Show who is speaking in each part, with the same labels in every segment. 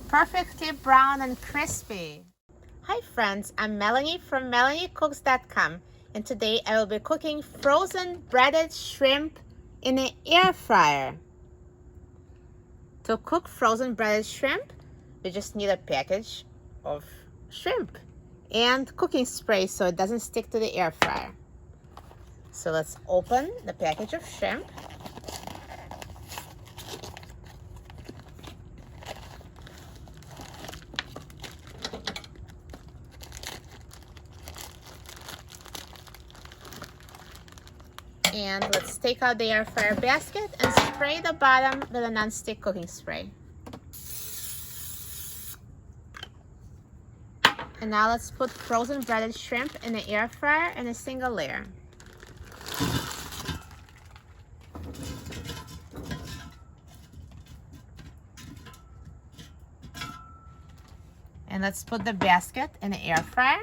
Speaker 1: Perfectly brown and crispy. Hi friends, I'm Melanie from MelanieCooks.com, and today I will be cooking frozen breaded shrimp in an air fryer. To cook frozen breaded shrimp, we just need a package of shrimp and cooking spray so it doesn't stick to the air fryer. So let's open the package of shrimp. And let's take out the air fryer basket and spray the bottom with a non-stick cooking spray. And now let's put frozen breaded shrimp in the air fryer in a single layer. And let's put the basket in the air fryer.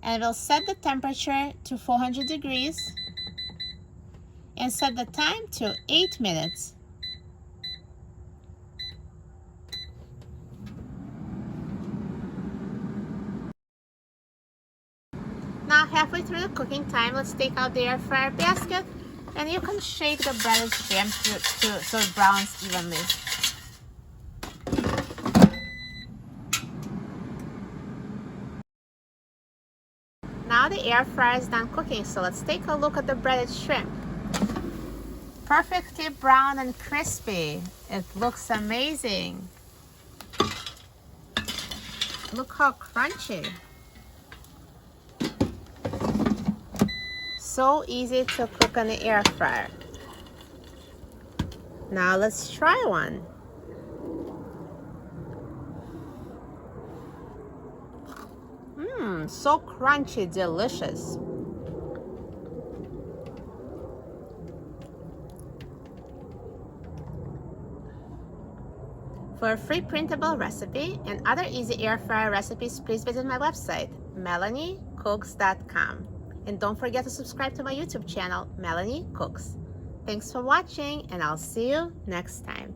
Speaker 1: And we'll set the temperature to 400 degrees and set the time to 8 minutes. Now halfway through the cooking time, let's take out the air fryer basket and you can shake the breaded shrimp so it browns evenly. Now the air fryer is done cooking, so let's take a look at the breaded shrimp. Perfectly brown and crispy. It looks amazing. Look how crunchy. So easy to cook on the air fryer. Now let's try one. So crunchy, delicious. For a free printable recipe and other easy air fryer recipes, please visit my website, MelanieCooks.com. And don't forget to subscribe to my YouTube channel, Melanie Cooks. Thanks for watching, and I'll see you next time.